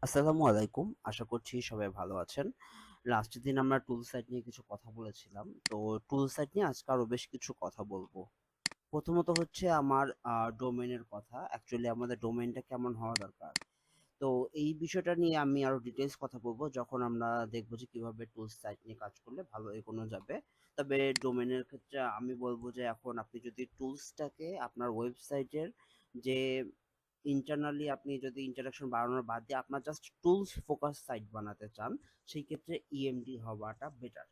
আসসালামু আলাইকুম। আশা করছি সবাই ভালো আছেন। লাস্টের দিন আমরা টুল সাইট নিয়ে কিছু কথা বলেছিলাম। তো টুল সাইট নিয়ে আজকে আরো বেশ কিছু কথা বলবো। প্রথমত হচ্ছে আমার ডোমেইনের কথা। অ্যাকচুয়ালি আমাদের ডোমেইনটা কেমন হওয়া দরকার। তো এই বিষয়টা নিয়ে আমি আরো ডিটেইলস কথা বলবো যখন আমরা দেখবো যে কিভাবে টুলস সাইট নিয়ে কাজ করলে ভালো এগোনো যাবে। তবে ডোমেইনের ক্ষেত্রে আমি বলবো যে এখন আপনি যদি টুলসটাকে আপনার ওয়েবসাইটের যে ইন্টারনালি আপনি যদি ইন্টারাকশন বাড়ানোর বাদ দিয়ে আপনার জাস্ট টুলস ফোকাস সাইট বানাতে চান, সেই ক্ষেত্রে ইএমডি হওয়াটা বেটার।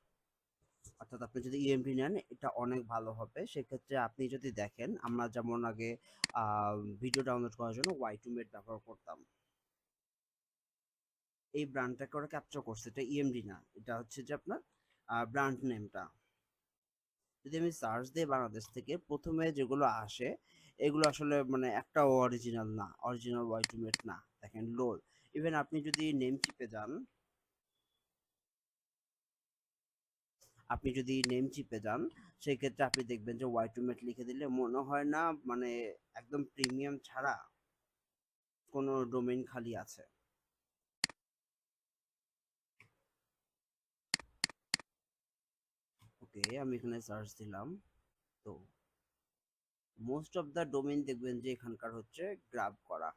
অর্থাৎ আপনি যদি ইএমডি নেন এটা অনেক ভালো হবে। সেক্ষেত্রে আপনি যদি দেখেন আমরা যেমন আগে ভিডিও ডাউনলোড করার জন্য ওয়াই টু মেট ব্যবহার করতাম। এই ব্র্যান্ডটাকে ওরা ক্যাপচার করছে, এটা ইএমডি না, এটা হচ্ছে যে আপনার ব্র্যান্ড নেমটা। যদি আমি সার্চ দিই বাংলাদেশ থেকে, প্রথমে যেগুলো আসে এগুলো আসলে মানে একটাও অরিজিনাল না, অরিজিনাল ওয়াই টু মেট না। দেখেন লোল, ইভেন আপনি যদি নেম চিপে যান, আপনি যদি নেম চিপে যান সেই ক্ষেত্রে আপনি দেখবেন যে ওয়াই টু মেট লিখে দিলে মনে হয় না মানে একদম প্রিমিয়াম ছাড়া কোনো ডোমেইন খালি আছে। ওকে, আমি এখানে সার্চ দিলাম। তো মোস্ট অফ দ্য ডোমেইন দেখবেন যে এখানকার হচ্ছে গ্রাব করা।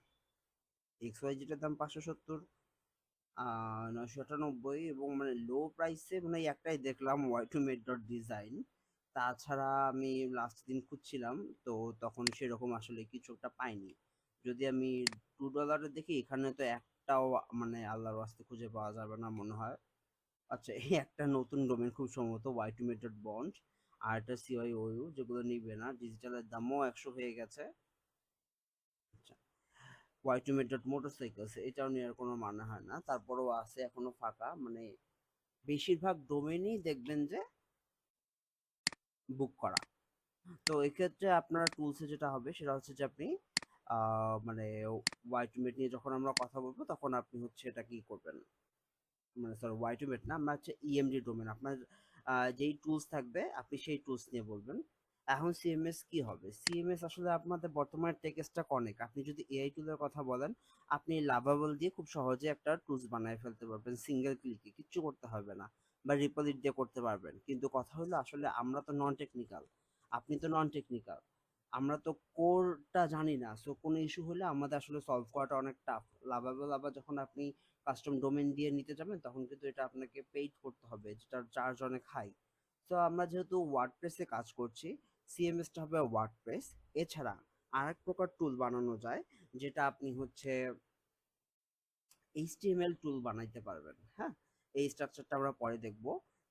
এক্স ওয়াই যেটার দাম 570, 998, এবং মানে লো প্রাইসে মানে এই একটাই দেখলাম ওয়াই টু মেট ডট ডিজাইন। তাছাড়া আমি লাস্ট দিন খুঁজছিলাম, তো তখন সেরকম আসলে কিছু একটা পাইনি। যদি আমি $2 দেখি, এখানে তো একটাও মানে আল্লাহর ওয়াস্তে খুঁজে পাওয়া যাবে না মনে হয়। আচ্ছা, এই একটা নতুন ডোমেন খুব সম্ভবত ওয়াই টু মেট ডট বন্ড, আর একটা সিআইওইউ, যেগুলো নিবে না, ডিজিটালের দামও 100 হয়ে গেছে। আচ্ছা, ওয়াই টু মেট ডট মোটরসাইকেলস, এটাও নেওয়ার কোনো মানে হয় না, তারপরেও আছে এখনো ফাঁকা। মানে বেশিরভাগ ডোমেনই দেখবেন যে বুক করা। তো এক্ষেত্রে আপনার টুলসে যেটা হবে সেটা হচ্ছে যে আপনি মানে ওয়াই টু মেট নিয়ে যখন আমরা কথা বলবো তখন আপনি হচ্ছে এটা কি করবেন, মানে সরি ওয়াই টু মেট না, আমরা হচ্ছে ইএমডি ডোমেন আপনার যেই টুলস থাকবে আপনি সেই টুলস নিয়ে বলবেন। এখন সিএমএস কি হবে? সিএমএস আসলে আপনাদের বর্তমানে টেক স্ট্যাক অনেক। আপনি যদি এআই টুলের কথা বলেন, আপনি লাভাবল দিয়ে খুব সহজে একটা টুলস বানায় ফেলতে পারবেন সিঙ্গেল ক্লিকে, কিচ্ছু করতে হবে না। বা রিপোলিট দিয়ে করতে পারবেন। কিন্তু কথা হলো আসলে আমরা তো নন টেকনিক্যাল, আপনি তো নন টেকনিক্যাল, আমরা তো কোরটা জানি না। সো কোনো ইস্যু হলে আমাদের আসলে সলভ করাটা অনেক টাফ। লাভাবল আবার যখন আপনি কাস্টম ডোমেন দিয়ে নিতে যাবেন তখন কিন্তু এটা আপনাকে পেইড করতে হবে, যেটার চার্জ অনেক হাই। তো আমরা যেহেতু ওয়ার্ডপ্রেসে কাজ করছি, সিএমএসটা হবে ওয়ার্ডপ্রেস। এছাড়া আরেক প্রকার টুল বানানো যায়, যেটা আপনি হচ্ছে এইচটিএমএল টুল বানাইতে পারবেন। হ্যাঁ, এই স্ট্রাকচারটা আমরা পরে দেখব।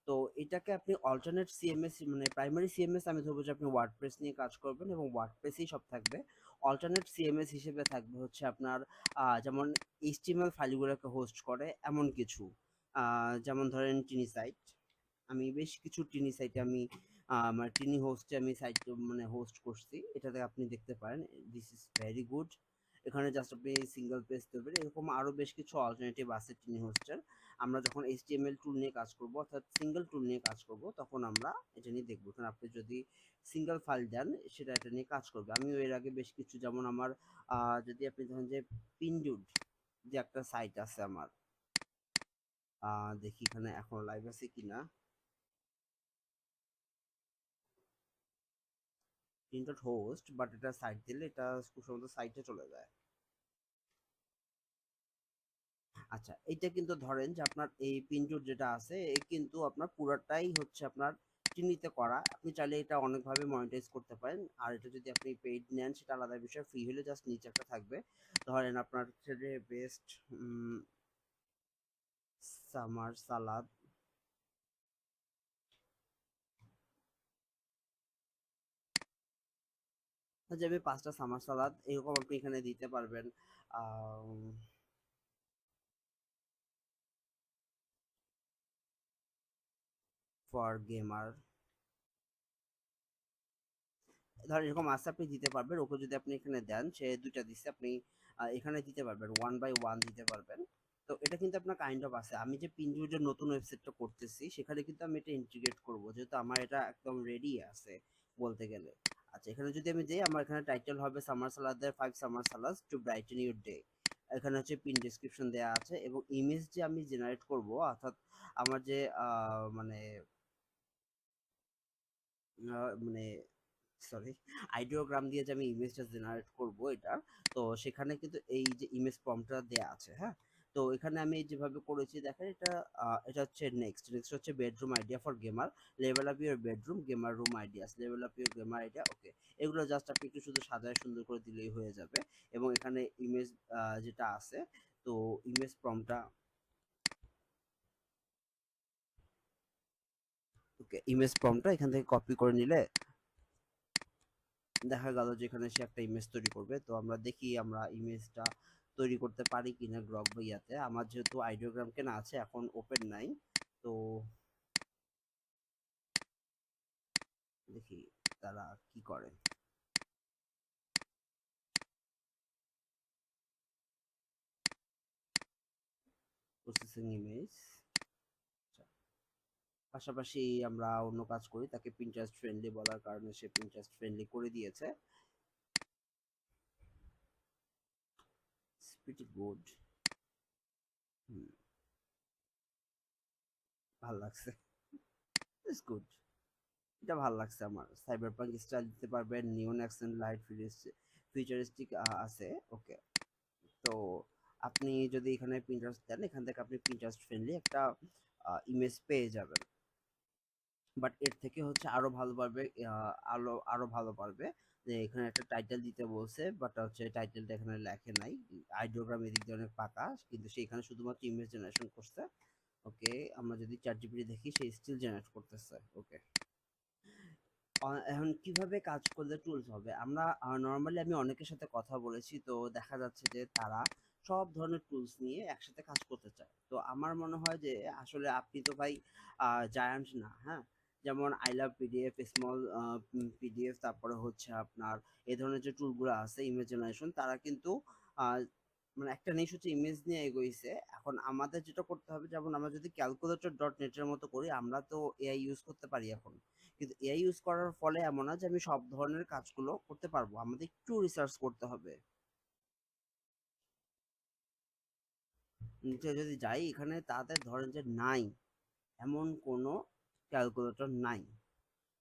তো এটাকে আপনি অল্টারনেট সিএমএস, মানে প্রাইমারি সিএমএস আমি ধরবো যে আপনি ওয়ার্ডপ্রেস নিয়ে কাজ করবেন এবং ওয়ার্ডপ্রেসেই সব থাকবে। অল্টারনেট সিএমএস হিসেবে থাকবে হচ্ছে আপনার যেমন এইচটিএমএল ফাইলগুলোকে হোস্ট করে এমন কিছু, যেমন ধরেন টিনি সাইট। আমি বেশ কিছু টিনি সাইটে আমি আমার টিনি হোস্টে আমি সাইট মানে হোস্ট করছি, এটাতে আপনি দেখতে পারেন। This is very good. এখানে জাস্ট আপনি সিঙ্গেল পেজ দেবেন। এরকম আরো বেশ কিছু অল্টারনেটিভ আছে টিনি হোস্টের। আমরা যখন এইচটিএমএল টুল নিয়ে কাজ করব, অর্থাৎ সিঙ্গেল টুল নিয়ে কাজ করব, তখন আমরা এটা নিয়ে দেখবো। কারণ আপনি যদি সিঙ্গেল ফাইল দেন সেটা এটা নিয়ে কাজ করবে। আমি এর আগে বেশ কিছু, যেমন আমার যদি আপনি ধরেন যে পিনডুড যে একটা সাইট আছে আমার, দেখি এখানে এখন লাইভ আছে কিনা। প্রিন্টেড হোস্ট, বাট এটা সাইট দিলে এটা খুব সম্ভবত সাইটে চলে যায়। আচ্ছা, এটা কিন্তু ধরেন যে আপনার এই পিন্টুর যেটা আছে এই কিন্তু আপনার পুরাটাই হচ্ছে আপনার চিহ্নিত করা। আপনি চাইলে এটা অনেকভাবে মনিটাইজ করতে পারেন। আর এটা যদি আপনি পেইড নেন সেটা আলাদা বিষয়, ফ্রি হলে জাস্ট নিচে একটা থাকবে। ধরেন আপনার ক্ষেত্রে বেস্ট সামার সালাদ, যে আমি 5টা সামার সালাদ এরকম আপনি এখানে দিতে পারবেন। ফর গেমার, ধরেন এরকম আছে, আপনি দিতে পারবেন। ওকে যদি আপনি এখানে দেন, সে দুইটা দিচ্ছে, আপনি এখানে দিতে পারবেন, 1 বাই 1 দিতে পারবেন। তো এটা কিন্তু আপনার কাইন্ড অফ আছে। আমি যে পিনজুজের নতুন ওয়েবসাইটটা করতেছি সেখানে কিন্তু আমি এটা ইন্টিগ্রেট করব, যেহেতু আমার এটা একদম রেডি আছে বলতে গেলে। আচ্ছা, এখানে যদি আমি যাই, আমার এখানে টাইটেল হবে সামার সালাদের 5 summer salad to brighten your day. এখানে হচ্ছে পিন ডেসক্রিপশন দেয়া আছে, এবং ইমেজ যে আমি জেনারেট করব, অর্থাৎ আমার যে মানে মানে সরি, আইডিওগ্রাম দিয়ে যে আমি ইমেজটা জেনারেট করব এটা, তো সেখানে কিন্তু এই যে ইমেজ প্রম্পটটা দেয়া আছে, হ্যাঁ। তো এখানে আমি যেভাবে করেছি দেখেন, এটা এটা হচ্ছে নেক্সট নেক্সট হচ্ছে bedroom idea for gamer, level up your bedroom gamer room ideas, level up your gamer idea, okay. এগুলো জাস্ট আপনি একটু শুধু সাজায় সুন্দর করে দিলেই হয়ে যাবে। এবং এখানে ইমেজ যেটা আছে, তো ইমেজ প্রম্পটটা, ওকে, ইমেজ প্রম্পটটা এখান থেকে কপি করে নিলে দেখা গেল যে এখানে সে একটা ইমেজ তৈরি করবে। তো আমরা দেখি আমরা ইমেজটা তৈরি করতে পারি কিনা গ্রক বা ইয়াতে। আমার যেহেতু আইডিওগ্রাম কেনা আছে, এখন ওপেন নাই, তো দেখি তারা কি করে। প্রসেসিং ইমেজ, পাশাপাশি আমরা অন্য কাজ করি, তাকে পিন্টারেস্ট ফ্রেন্ডলি বলার কারণে সে পিন্টারেস্ট ফ্রেন্ডলি করে দিয়েছে। প্রিটি গুড, ভাল লাগছে, ইটস গুড, এটা ভাল লাগছে আমার। সাইবারপাঙ্ক স্টাইল দিতে পারবেন, নিয়ন অ্যাকসেন্ট লাইট ফিউচারিস্টিক আছে, ওকে। তো আপনি যদি এখানে পিন্টারেস্ট দেন, এখান থেকে আপনি পিন্টারেস্ট ফ্রেন্ডলি একটা ইমেজ পেয়ে যাবেন। বাট এর থেকে হচ্ছে আরো ভালো পারবে, আরো ভালো পারবে যে এখানে একটা টাইটেল দিতে বলছে, বাট হচ্ছে টাইটেলটা এখানে লেখে নাই। আইডিওগ্রাম এদিক দিয়ে অনেক পাকা, কিন্তু সে এখানে শুধুমাত্র ইমেজ জেনারেশন করছে, ওকে। আমরা যদি চ্যাট জিপিটি দেখি, সে স্টিল জেনারেট করতেছে, ওকে। এখন কিভাবে কাজ করলে টুলস হবে, আমরা নর্মালি আমি অনেকের সাথে কথা বলেছি, তো দেখা যাচ্ছে যে তারা সব ধরনের টুলস নিয়ে একসাথে কাজ করতে চায়। তো আমার মনে হয় যে আসলে আপনি তো ভাই জায়ান্ট না, হ্যাঁ। যেমন I love PDF, small PDF, তারপরে হচ্ছে আপনার এই ধরনের যে টুলগুলো আছে ইমেজ জেনারেশন, তারা কিন্তু আহ, মানে একটা নিশ হচ্ছে ইমেজ নিয়ে এগোইছে। এখন আমাদের যেটা করতে হবে, যেমন আমরা যদি ক্যালকুলেটর ডট নেটের মতো করি, আমরা তো এআই ইউজ করতে পারি এখন, কিন্তু এআই ইউজ করার ফলে এমন না যে আমি সব ধরনের কাজগুলো করতে পারবো, আমাদের একটু রিসার্চ করতে হবে। নিচে যদি যাই, এখানে তাদের ধরেন যে নাই, এমন কোনো ক্যালকুলেটর নাই।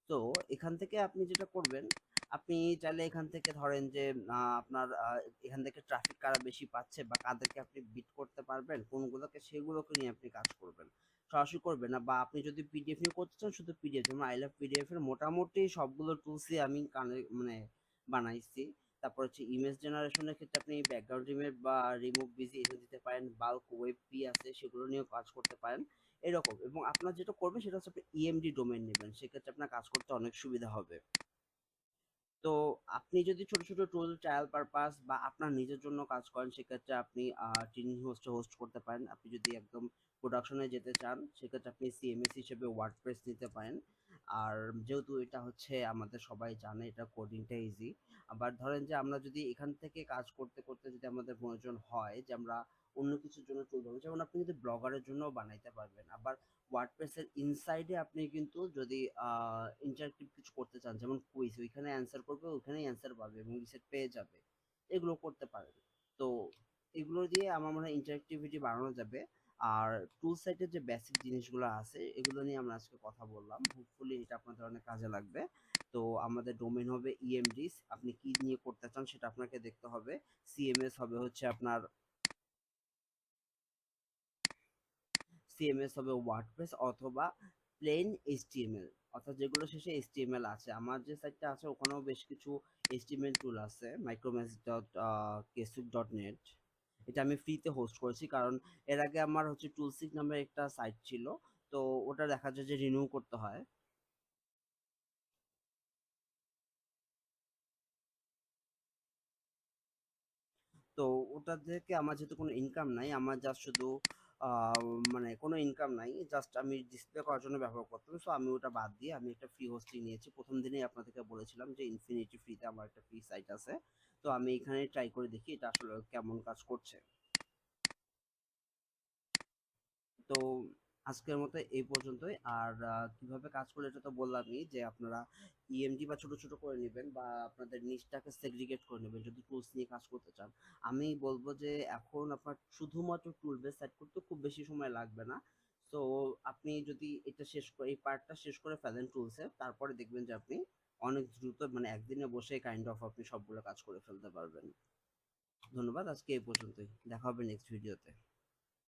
তো এখান থেকে আপনি যেটা করবেন, আপনি চাইলে এখান থেকে ধরেন যে আপনার এখান থেকে ট্রাফিক কারা বেশি পাচ্ছে বা কাদেরকে আপনি বিট করতে পারবেন কোনগুলোকে, সেগুলোকে নিয়ে আপনি কাজ করবেন, সরাসরি করবেন না। বা আপনি যদি পিডিএফ নিয়ে করতে চান, শুধু পিডিএফ, যেমন আই লাভ পিডিএফ এর মোটামুটি সবগুলো টুলসই আমি মানে বানাইছি। তারপর হচ্ছে ইমেজ জেনারেশনের ক্ষেত্রে আপনি ব্যাকগ্রাউন্ড ইমেজ বা রিমুভ বিজি এগুলো দিতে পারেন, বাল্ক ওয়েব পি আছে সেগুলো নিয়েও কাজ করতে পারেন, এরকম। এবং আপনার যেটা করবেন সেটা হচ্ছে আপনি ইএমডি ডোমেইন নেবেন, সেক্ষেত্রে আপনার কাজ করতে অনেক সুবিধা হবে। তো আপনি যদি ছোট ছোট টুল ট্রায়াল পারপাস বা আপনার নিজের জন্য কাজ করেন, সেক্ষেত্রে আপনি টিন হোস্টে হোস্ট করতে পারেন। আপনি যদি একদম প্রোডাকশনে যেতে চান, সেক্ষেত্রে আপনি সিএমএস হিসেবে ওয়ার্ডপ্রেস নিতে পারেন। আর যেহেতু এটা হচ্ছে আমাদের সবাই জানে, এটা কোডিংটা ইজি। আবার ধরেন যে আমরা যদি এখান থেকে কাজ করতে করতে যদি আমাদের প্রয়োজন হয় যে আমরা অন্য কিছুর জন্য টুল দেবো, যেমন আপনি যদি ব্লগারের জন্য বানাইতে পারবেন। আবার ওয়ার্ডপ্রেসের ইনসাইডে আপনি কিন্তু যদি ইন্টারেক্টিভ কিছু করতে চান, যেমন কুইজ, ওইখানে অ্যান্সার করবে, ওইখানেই অ্যান্সার পাবে এবং রিসেট পেয়ে যাবে, এগুলো করতে পারেন। তো এগুলো দিয়ে আমার মনে হয় ইন্টারেক্টিভিটি বাড়ানো যাবে। আর টুল সাইটের যে বেসিক জিনিসগুলো আছে, এগুলো নিয়ে আমরা আজকে কথা বললাম, হোপফুলি এটা আপনাদের অনেক কাজে লাগবে। তো আমাদের ডোমেইন হবে ইএমডিস, আপনি কি নিয়ে করতে চান সেটা আপনাকে দেখতে হবে। সিএমএস হবে হচ্ছে আপনার, সিএমএস হবে ওয়ার্ডপ্রেস অথবা প্লেন এইচটিএমএল, অর্থাৎ যেগুলো শেষে এইচটিএমএল আছে। আমার যে সাইটটা আছে ওখানেও বেশ কিছু এইচটিএমএল টুল আছে, মাইক্রোম্যাক্স ডট কেসুক ডট নেট, এটা আমি ফ্রিতে হোস্ট করেছি, কারণ এর আগে আমার হচ্ছে টুলসিক নামের একটা সাইট ছিল, তো ওটা দেখা যায় যে রিনিউ করতে হয়। তো ওটা থেকে আমার যেহেতু কোনো ইনকাম নাই, আমার জাস্ট শুধু আহ, মানে কোনো ইনকাম নাই, জাস্ট আমি ডিসপ্লে করার জন্য ব্যবহার করতাম। সো আমি ওটা বাদ দিয়ে আমি একটা ফ্রি হোস্টিং নিয়েছি। প্রথম দিনেই আপনাদেরকে বলেছিলাম যে ইনফিনিটি ফ্রিতে আমার একটা ফ্রি সাইট আছে, তো আমি এখানে ট্রাই করে দেখি এটা আসলে কেমন কাজ করছে। তো আজকের মতো এই পর্যন্তই। আর কিভাবে কাজ করে এটা তো বললামই, যে আপনারা ইএমডি বা ছোট ছোট করে নেবেন, বা আপনাদের নিচটাকে সেগ্রিগেট করে নেবেন যদি টুলস নিয়ে কাজ করতে চান। আমি বলবো যে এখন আপনার শুধুমাত্র টুল বেস সেট করতে খুব বেশি সময় লাগবে না। তো আপনি যদি এটা শেষ করে, এই পার্টটা শেষ করে ফেলেন টুলসে, তারপরে দেখবেন যে আপনি অনেক দ্রুত, মানে একদিনে বসে কাইন্ড অফ আপনি সবগুলো কাজ করে ফেলতে পারবেন। ধন্যবাদ, আজকে এই পর্যন্তই। দেখা হবে নেক্সট ভিডিওতে।